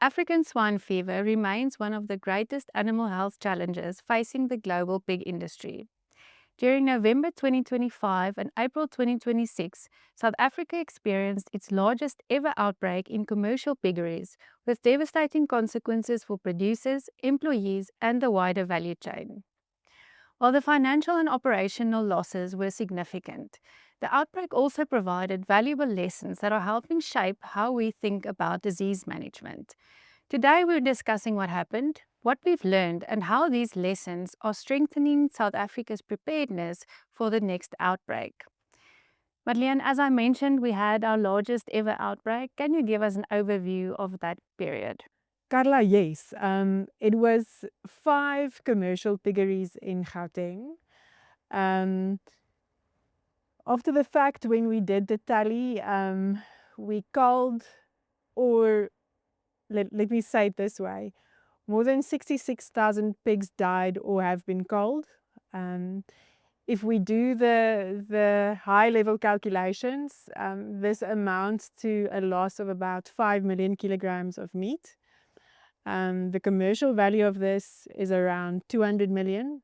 African swine fever remains one of the greatest animal health challenges facing the global pig industry. During November 2025 and April 2026, South Africa experienced its largest ever outbreak in commercial piggeries, with devastating consequences for producers, employees, and the wider value chain. While the financial and operational losses were significant, the outbreak also provided valuable lessons that are helping shape how we think about disease management. Today, we're discussing what happened, what we've learned, and how these lessons are strengthening South Africa's preparedness for the next outbreak. Madeleine, as I mentioned, we had our largest ever outbreak. Can you give us an overview of that period? Carla, yes. It was 5 commercial piggeries in Gauteng. Um, After the fact, when we did the tally, we culled, or let me say it this way, more than 66,000 pigs died or have been culled. Um, if we do the high-level calculations, this amounts to a loss of about 5 million kilograms of meat. The commercial value of this is around 200 million.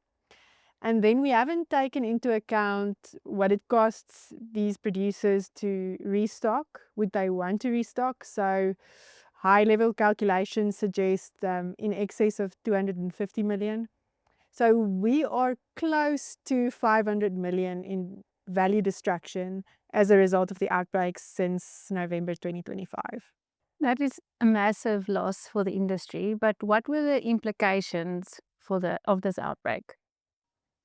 And then we haven't taken into account what it costs these producers to restock. Would they want to restock? So high level calculations suggest in excess of 250 million. So we are close to 500 million in value destruction as a result of the outbreaks since November 2025. That is a massive loss for the industry, but what were the implications of this outbreak?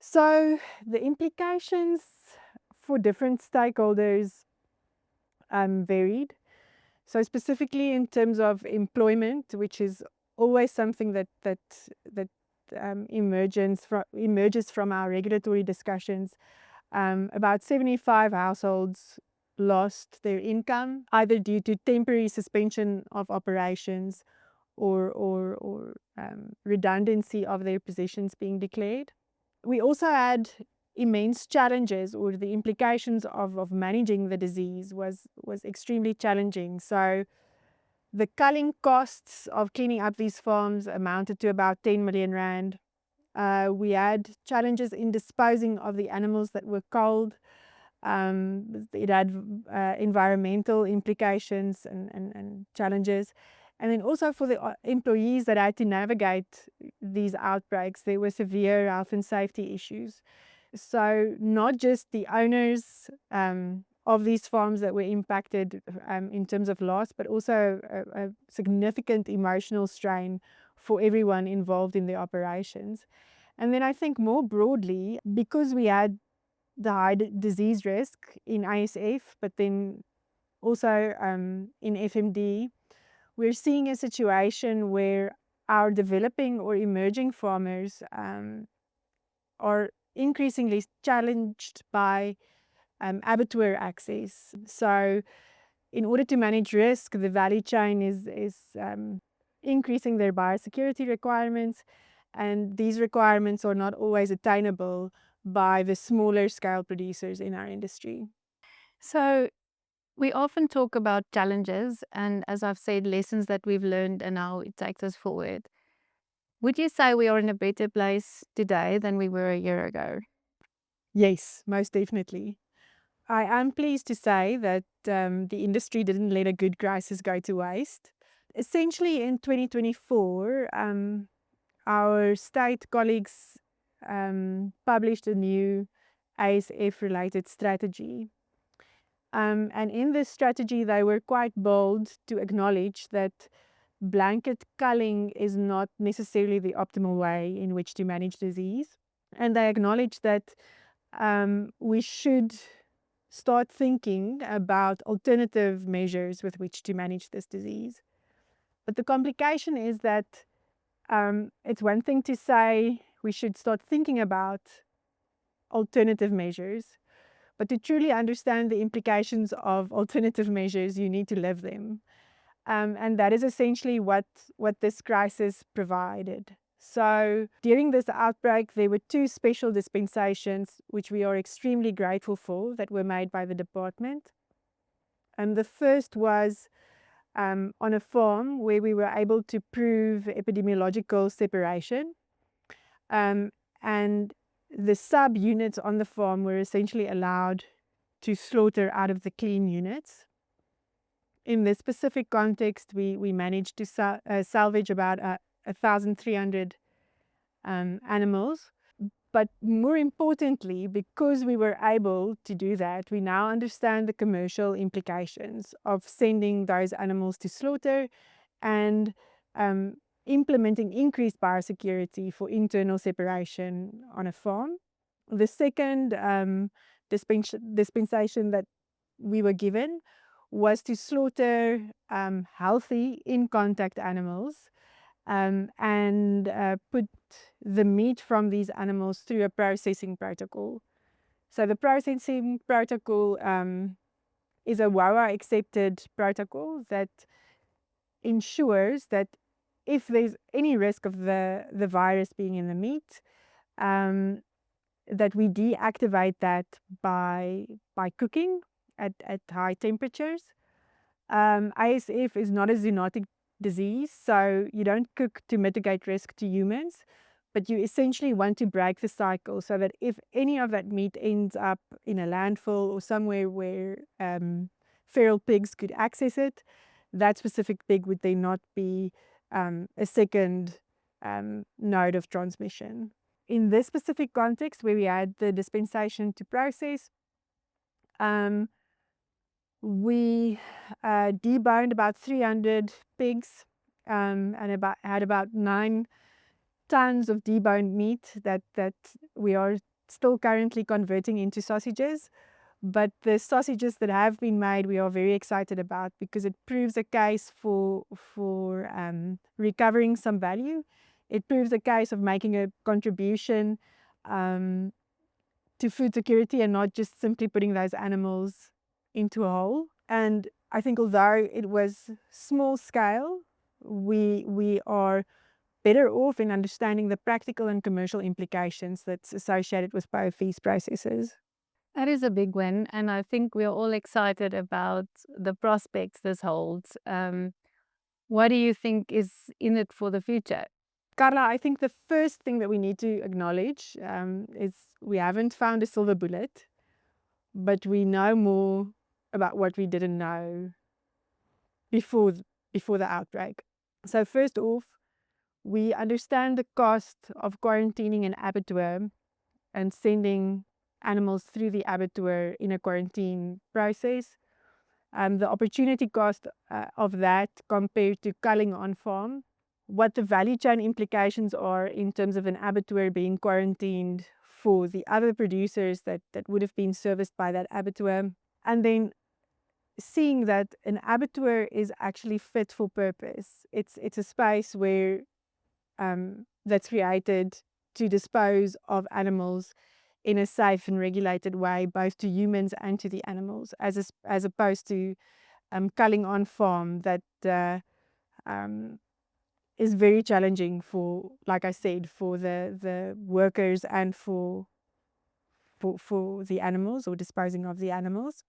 So the implications for different stakeholders varied. So specifically in terms of employment, which is always something that emerges from our regulatory discussions, about 75 households lost their income either due to temporary suspension of operations or redundancy of their positions being declared. We also had immense challenges, or the implications of managing the disease was extremely challenging. So the culling costs of cleaning up these farms amounted to about 10 million rand. We had challenges in disposing of the animals that were culled. It had environmental implications and challenges. And then also for the employees that had to navigate these outbreaks, there were severe health and safety issues. So not just the owners of these farms that were impacted in terms of loss, but also a significant emotional strain for everyone involved in the operations. And then I think more broadly, because we had the high disease risk in ASF, but then also in FMD, we're seeing a situation where our developing or emerging farmers are increasingly challenged by abattoir access. So in order to manage risk, the value chain is increasing their biosecurity requirements, and these requirements are not always attainable by the smaller scale producers in our industry. So, we often talk about challenges and, as I've said, lessons that we've learned and how it takes us forward. Would you say we are in a better place today than we were a year ago? Yes, most definitely. I am pleased to say that the industry didn't let a good crisis go to waste. Essentially, in 2024, our state colleagues published a new ASF related strategy. And in this strategy, they were quite bold to acknowledge that blanket culling is not necessarily the optimal way in which to manage disease. And they acknowledge that we should start thinking about alternative measures with which to manage this disease. But the complication is that it's one thing to say we should start thinking about alternative measures, but to truly understand the implications of alternative measures, you need to live them. And that is essentially what this crisis provided. So during this outbreak, there were 2 special dispensations, which we are extremely grateful for, that were made by the department. And the first was on a farm where we were able to prove epidemiological separation. And the sub-units on the farm were essentially allowed to slaughter out of the clean units. In this specific context, we managed to salvage about 1,300 animals. But more importantly, because we were able to do that, we now understand the commercial implications of sending those animals to slaughter and um, implementing increased biosecurity for internal separation on a farm. The second dispensation that we were given was to slaughter healthy in contact animals and put the meat from these animals through a processing protocol. So the processing protocol is a WOA accepted protocol that ensures that if there's any risk of the virus being in the meat, that we deactivate that by cooking at high temperatures. ASF is not a zoonotic disease, so you don't cook to mitigate risk to humans, but you essentially want to break the cycle so that if any of that meat ends up in a landfill or somewhere where feral pigs could access it, that specific pig would then not be a second node of transmission. In this specific context, where we had the dispensation to process, we deboned about 300 pigs and had about 9 tons of deboned meat that we are still currently converting into sausages. But the sausages that have been made, we are very excited about because it proves a case for recovering some value. It proves a case of making a contribution to food security and not just simply putting those animals into a hole. And I think although it was small scale, we are better off in understanding the practical and commercial implications that's associated with both these processes. That is a big win, and I think we're all excited about the prospects this holds. What do you think is in it for the future? Carla, I think the first thing that we need to acknowledge is we haven't found a silver bullet, but we know more about what we didn't know before the outbreak. So first off, we understand the cost of quarantining an abattoir and sending animals through the abattoir in a quarantine process. The opportunity cost of that compared to culling on farm, what the value chain implications are in terms of an abattoir being quarantined for the other producers that would have been serviced by that abattoir, and then seeing that an abattoir is actually fit for purpose. It's a space where that's created to dispose of animals in a safe and regulated way, both to humans and to the animals, as opposed to culling on farm that is very challenging for, like I said, for the workers and for the animals or disposing of the animals.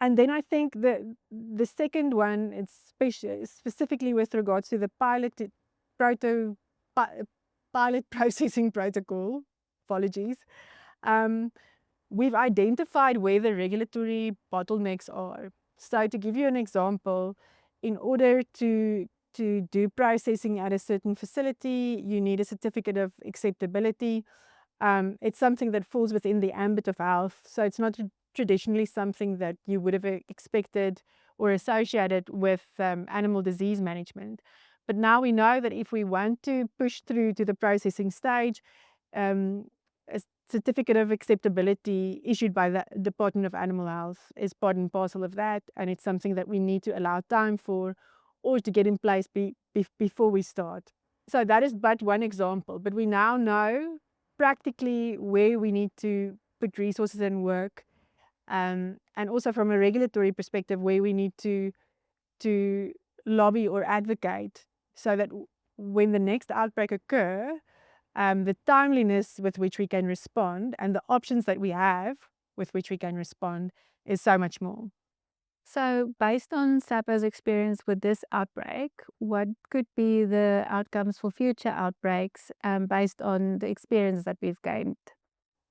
And then I think the second one, it's specifically with regards to the pilot processing protocol. Apologies. We've identified where the regulatory bottlenecks are. So to give you an example, in order to do processing at a certain facility, you need a certificate of acceptability. It's something that falls within the ambit of health, so it's not traditionally something that you would have expected or associated with animal disease management. But now we know that if we want to push through to the processing stage, a certificate of acceptability issued by the Department of Animal Health is part and parcel of that, and it's something that we need to allow time for or to get in place before we start. So that is but one example, but we now know practically where we need to put resources and work, and also from a regulatory perspective where we need to lobby or advocate so that when the next outbreak occur, the timeliness with which we can respond and the options that we have with which we can respond is so much more. So, based on SAPO's experience with this outbreak, what could be the outcomes for future outbreaks based on the experience that we've gained?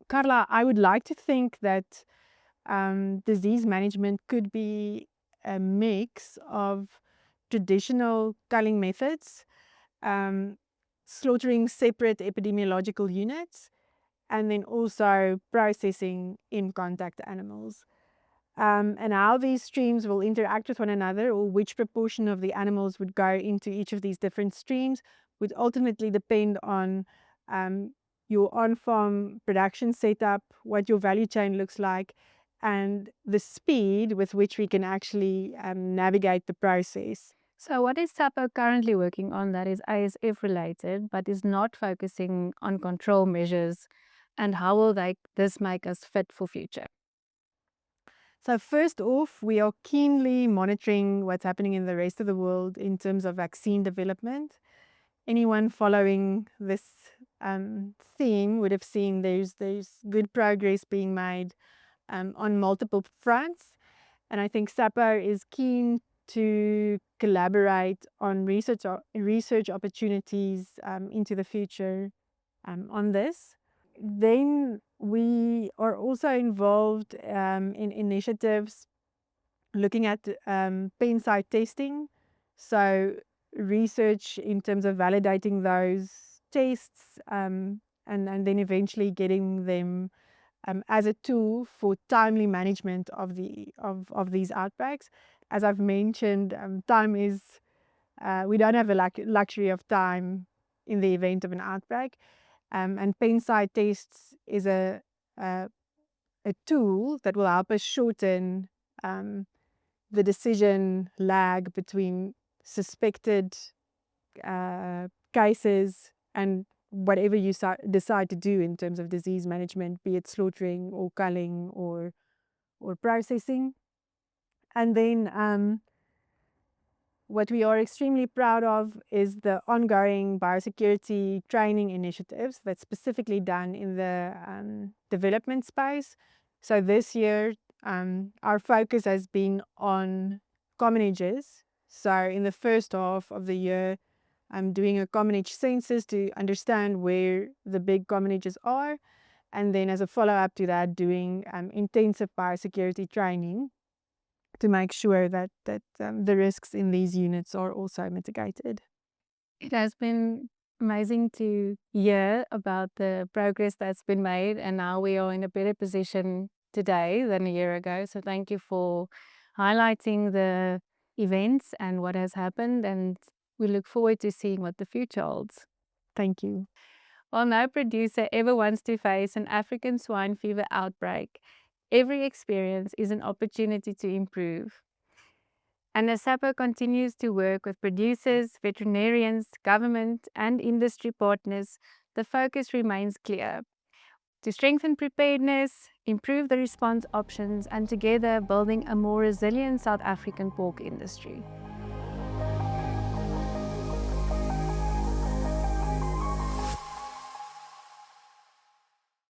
Carla, I would like to think that disease management could be a mix of traditional culling methods, um, slaughtering separate epidemiological units, and then also processing in contact animals. And how these streams will interact with one another, or which proportion of the animals would go into each of these different streams, would ultimately depend on um, your on farm production setup, what your value chain looks like, and the speed with which we can actually navigate the process. So, what is SAPO currently working on that is ASF related, but is not focusing on control measures? And how will this make us fit for future? So, first off, we are keenly monitoring what's happening in the rest of the world in terms of vaccine development. Anyone following this theme would have seen there's good progress being made on multiple fronts, and I think SAPO is keen to collaborate on research opportunities into the future on this. Then we are also involved in initiatives looking at pen site testing. So, research in terms of validating those tests and then eventually getting them as a tool for timely management of these outbreaks. As I've mentioned, time is, we don't have the luxury of time in the event of an outbreak. And pen site tests is a, a tool that will help us shorten um, the decision lag between suspected cases and whatever you decide to do in terms of disease management, be it slaughtering or culling or processing. And then what we are extremely proud of is the ongoing biosecurity training initiatives that's specifically done in the development space. So this year, our focus has been on commonages. So in the first half of the year, I'm doing a commonage census to understand where the big commonages are. And then as a follow-up to that, doing intensive biosecurity training to make sure that the risks in these units are also mitigated. It has been amazing to hear about the progress that's been made, and now we are in a better position today than a year ago. So, thank you for highlighting the events and what has happened, and we look forward to seeing what the future holds. Thank you. While no producer ever wants to face an African swine fever outbreak, every experience is an opportunity to improve. And as SAPO continues to work with producers, veterinarians, government, and industry partners, the focus remains clear to strengthen preparedness, improve the response options, and together building a more resilient South African pork industry.